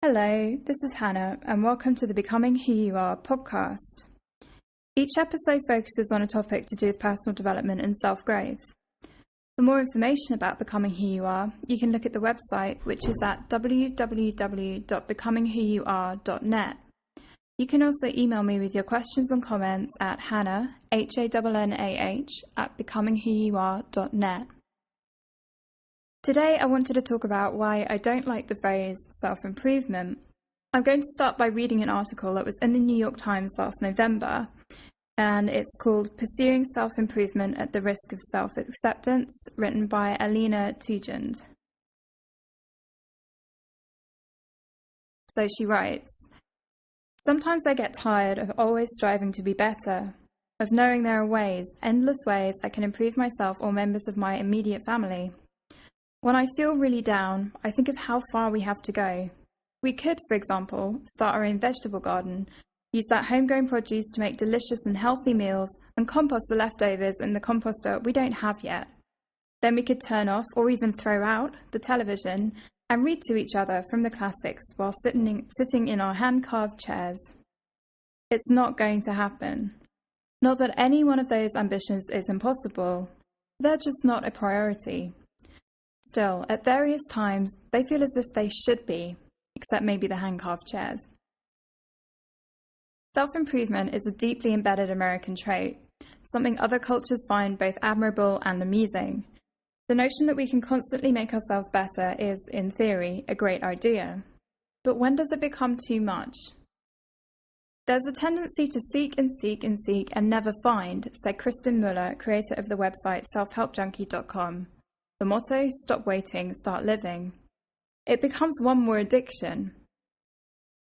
Hello, this is Hannah, and welcome to the Becoming Who You Are podcast. Each episode focuses on a topic to do with personal development and self-growth. For more information about Becoming Who You Are, you can look at the website, which is at www.becomingwhoyouare.net. You can also email me with your questions and comments at hannah, HANNAH, at becomingwhoyouare.net. Today I wanted to talk about why I don't like the phrase self-improvement. I'm going to start by reading an article that was in the New York Times last November, and it's called Pursuing Self-Improvement at the Risk of Self-Acceptance, written by Alina Tugend. So she writes, "Sometimes I get tired of always striving to be better, of knowing there are ways, endless ways I can improve myself or members of my immediate family. When I feel really down, I think of how far we have to go. We could, for example, start our own vegetable garden, use that homegrown produce to make delicious and healthy meals, and compost the leftovers in the composter we don't have yet. Then we could turn off or even throw out the television and read to each other from the classics while sitting in our hand-carved chairs. It's not going to happen. Not that any one of those ambitions is impossible. They're just not a priority. Still, at various times, they feel as if they should be, except maybe the hand-carved chairs." Self-improvement is a deeply embedded American trait, something other cultures find both admirable and amusing. The notion that we can constantly make ourselves better is, in theory, a great idea. But when does it become too much? "There's a tendency to seek and seek and seek and never find," said Kristen Muller, creator of the website selfhelpjunkie.com. The motto, stop waiting, start living. It becomes one more addiction.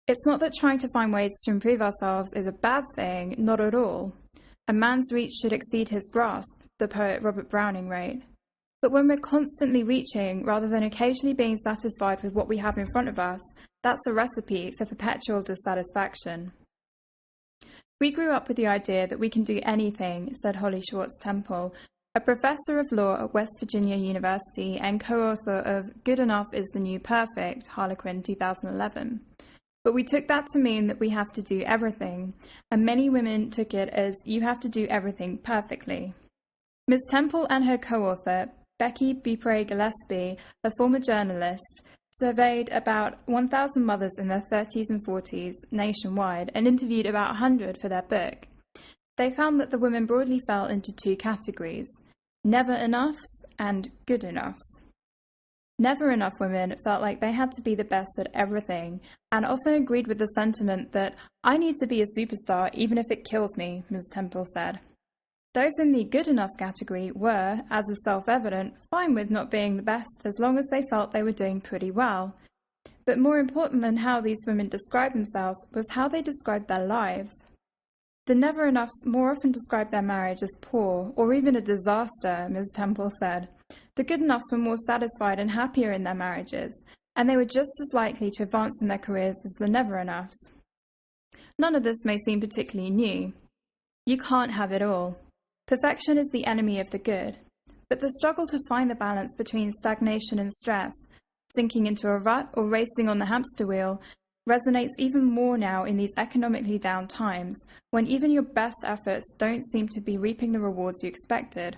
It's not that trying to find ways to improve ourselves is a bad thing, not at all. A man's reach should exceed his grasp, the poet Robert Browning wrote. But when we're constantly reaching rather than occasionally being satisfied with what we have in front of us, that's a recipe for perpetual dissatisfaction. "We grew up with the idea that we can do anything," said Holly Schwartz Temple, a professor of law at West Virginia University and co-author of Good Enough is the New Perfect, Harlequin 2011. "But we took that to mean that we have to do everything, and many women took it as you have to do everything perfectly." Ms. Temple and her co-author, Becky Beaupre Gillespie, a former journalist, surveyed about 1,000 mothers in their 30s and 40s nationwide and interviewed about 100 for their book. They found that the women broadly fell into two categories: never enoughs and good enoughs. Never enough women felt like they had to be the best at everything and often agreed with the sentiment that "I need to be a superstar even if it kills me," Ms. Temple said. Those in the good enough category were, as is self-evident, fine with not being the best as long as they felt they were doing pretty well. But more important than how these women described themselves was how they described their lives. The never enoughs more often described their marriage as poor or even a disaster, Ms. Temple said. The good enoughs were more satisfied and happier in their marriages, and they were just as likely to advance in their careers as the never enoughs. None of this may seem particularly new. You can't have it all. Perfection is the enemy of the good. But the struggle to find the balance between stagnation and stress, sinking into a rut or racing on the hamster wheel, resonates even more now in these economically down times, when even your best efforts don't seem to be reaping the rewards you expected.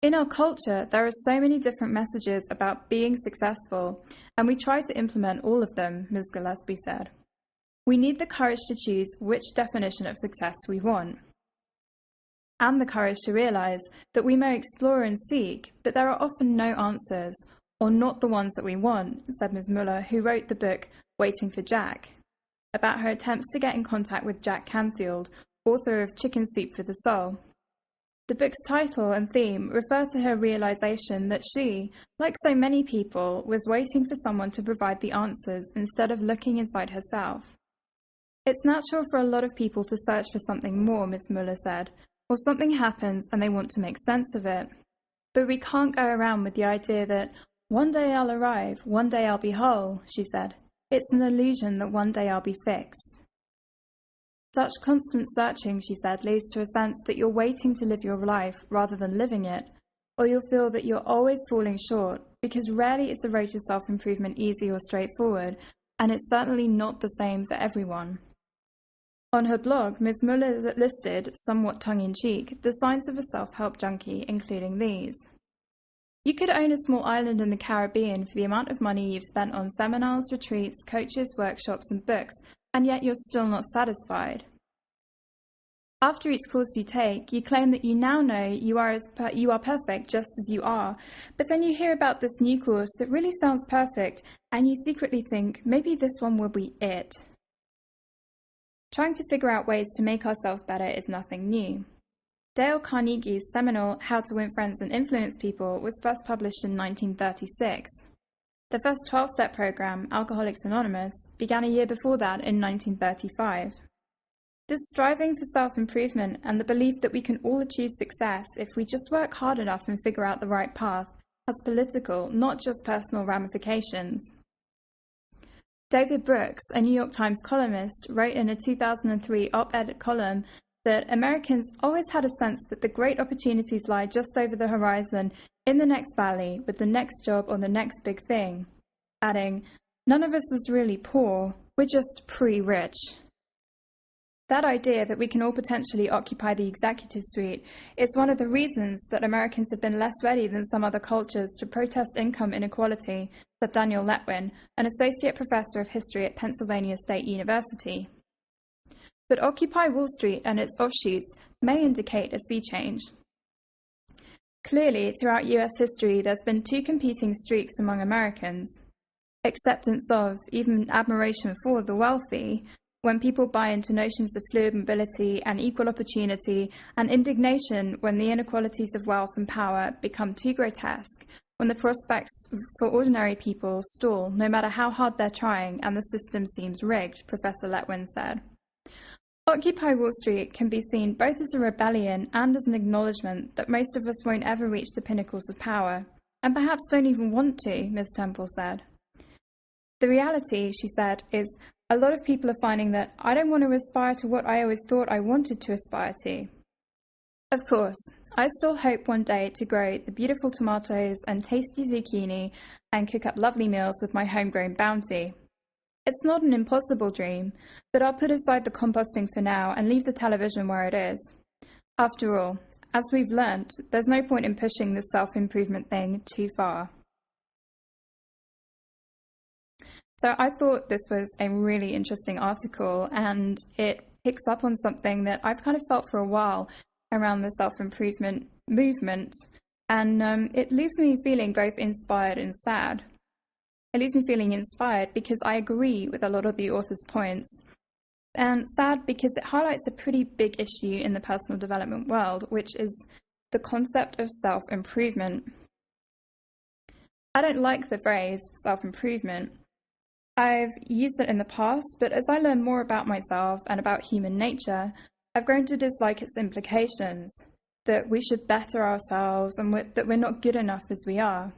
In our culture, there are so many different messages about being successful, and we try to implement all of them, Ms. Gillespie said. We need the courage to choose which definition of success we want. And the courage to realize that we may explore and seek, but there are often no answers, or not the ones that we want, said Ms. Muller, who wrote the book Waiting for Jack, about her attempts to get in contact with Jack Canfield, author of Chicken Soup for the Soul. The book's title and theme refer to her realization that she, like so many people, was waiting for someone to provide the answers instead of looking inside herself. It's natural for a lot of people to search for something more, Ms. Muller said, or something happens and they want to make sense of it. But we can't go around with the idea that one day I'll arrive, one day I'll be whole, she said. It's an illusion that one day I'll be fixed. Such constant searching, she said, leads to a sense that you're waiting to live your life rather than living it, or you'll feel that you're always falling short, because rarely is the road to self-improvement easy or straightforward, and it's certainly not the same for everyone. On her blog, Ms. Muller listed, somewhat tongue-in-cheek, the signs of a self-help junkie, including these. You could own a small island in the Caribbean for the amount of money you've spent on seminars, retreats, coaches, workshops, and books, and yet you're still not satisfied. After each course you take, you claim that you now know you are perfect just as you are, but then you hear about this new course that really sounds perfect, and you secretly think, maybe this one will be it. Trying to figure out ways to make ourselves better is nothing new. Dale Carnegie's seminal How to Win Friends and Influence People was first published in 1936. The first 12-step program, Alcoholics Anonymous, began a year before that in 1935. This striving for self-improvement and the belief that we can all achieve success if we just work hard enough and figure out the right path has political, not just personal ramifications. David Brooks, a New York Times columnist, wrote in a 2003 op-ed column that Americans always had a sense that the great opportunities lie just over the horizon in the next valley with the next job or the next big thing, adding, "None of us is really poor, we're just pre-rich." That idea that we can all potentially occupy the executive suite is one of the reasons that Americans have been less ready than some other cultures to protest income inequality, said Daniel Letwin, an associate professor of history at Pennsylvania State University. But Occupy Wall Street and its offshoots may indicate a sea change. Clearly, throughout US history, there's been two competing streaks among Americans: acceptance of, even admiration for, the wealthy, when people buy into notions of fluid mobility and equal opportunity, and indignation when the inequalities of wealth and power become too grotesque, when the prospects for ordinary people stall no matter how hard they're trying and the system seems rigged, Professor Letwin said. Occupy Wall Street can be seen both as a rebellion and as an acknowledgement that most of us won't ever reach the pinnacles of power, and perhaps don't even want to, Ms. Temple said. The reality, she said, is a lot of people are finding that I don't want to aspire to what I always thought I wanted to aspire to. Of course, I still hope one day to grow the beautiful tomatoes and tasty zucchini and cook up lovely meals with my homegrown bounty. It's not an impossible dream, but I'll put aside the composting for now and leave the television where it is. After all, as we've learnt, there's no point in pushing this self-improvement thing too far. So I thought this was a really interesting article, and it picks up on something that I've kind of felt for a while around the self-improvement movement, and it leaves me feeling both inspired and sad. It leaves me feeling inspired because I agree with a lot of the author's points, and sad because it highlights a pretty big issue in the personal development world, which is the concept of self-improvement. I don't like the phrase self-improvement. I've used it in the past, but as I learn more about myself and about human nature, I've grown to dislike its implications, that we should better ourselves and that we're not good enough as we are.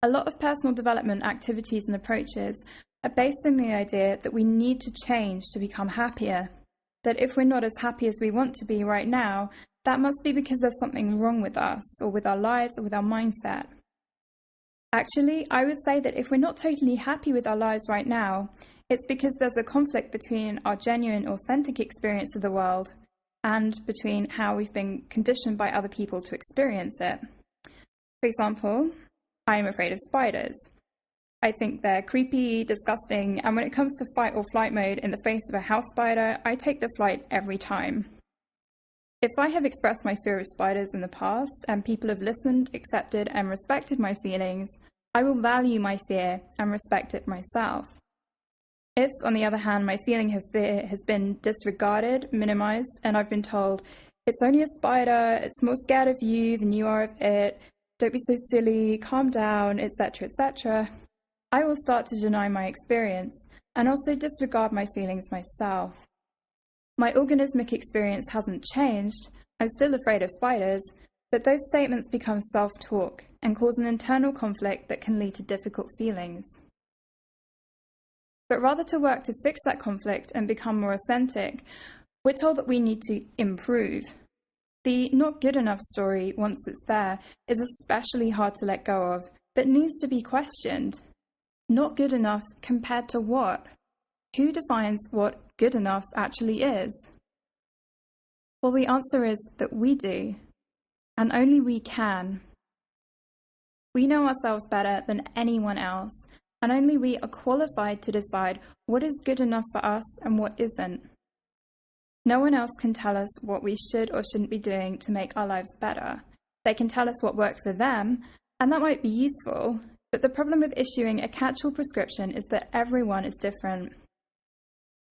A lot of personal development activities and approaches are based on the idea that we need to change to become happier, that if we're not as happy as we want to be right now, that must be because there's something wrong with us, or with our lives, or with our mindset. Actually, I would say that if we're not totally happy with our lives right now, it's because there's a conflict between our genuine, authentic experience of the world and between how we've been conditioned by other people to experience it. For example, I'm afraid of spiders. I think they're creepy, disgusting, and when it comes to fight or flight mode in the face of a house spider, I take the flight every time. If I have expressed my fear of spiders in the past and people have listened, accepted, and respected my feelings, I will value my fear and respect it myself. If, on the other hand, my feeling of fear has been disregarded, minimized, and I've been told, it's only a spider, it's more scared of you than you are of it, don't be so silly, calm down, etc., etc., I will start to deny my experience and also disregard my feelings myself. My organismic experience hasn't changed, I'm still afraid of spiders, but those statements become self-talk and cause an internal conflict that can lead to difficult feelings. But rather to work to fix that conflict and become more authentic, we're told that we need to improve. The not good enough story, once it's there, is especially hard to let go of, but needs to be questioned. Not good enough compared to what? Who defines what good enough actually is? Well, the answer is that we do, and only we can. We know ourselves better than anyone else, and only we are qualified to decide what is good enough for us and what isn't. No one else can tell us what we should or shouldn't be doing to make our lives better. They can tell us what worked for them, and that might be useful, but the problem with issuing a catch-all prescription is that everyone is different.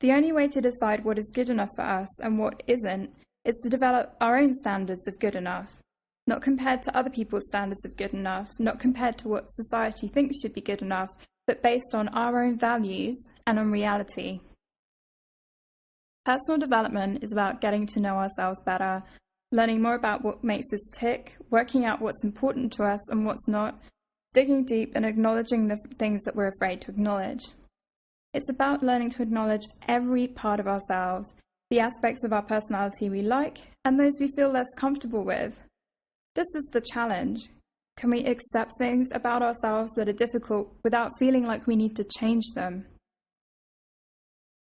The only way to decide what is good enough for us and what isn't is to develop our own standards of good enough, not compared to other people's standards of good enough, not compared to what society thinks should be good enough, but based on our own values and on reality. Personal development is about getting to know ourselves better, learning more about what makes us tick, working out what's important to us and what's not, digging deep and acknowledging the things that we're afraid to acknowledge. It's about learning to acknowledge every part of ourselves, the aspects of our personality we like and those we feel less comfortable with. This is the challenge. Can we accept things about ourselves that are difficult without feeling like we need to change them?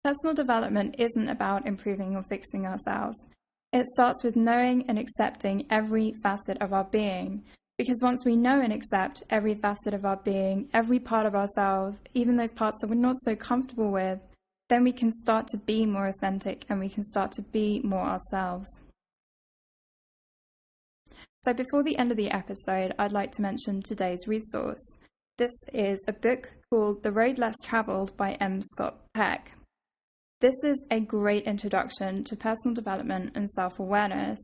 Personal development isn't about improving or fixing ourselves. It starts with knowing and accepting every facet of our being, because once we know and accept every facet of our being, every part of ourselves, even those parts that we're not so comfortable with, then we can start to be more authentic and we can start to be more ourselves. So before the end of the episode, I'd like to mention today's resource. This is a book called The Road Less Travelled by M. Scott Peck. This is a great introduction to personal development and self-awareness.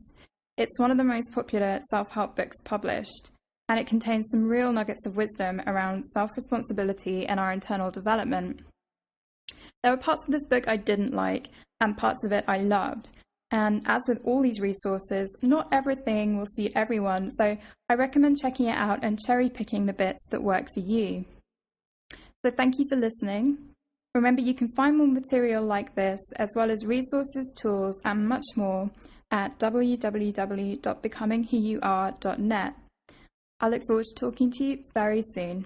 It's one of the most popular self-help books published, and it contains some real nuggets of wisdom around self-responsibility and our internal development. There were parts of this book I didn't like, and parts of it I loved. And as with all these resources, not everything will suit everyone, so I recommend checking it out and cherry-picking the bits that work for you. So thank you for listening. Remember, you can find more material like this, as well as resources, tools, and much more at www.becomingwhoyouare.net. I look forward to talking to you very soon.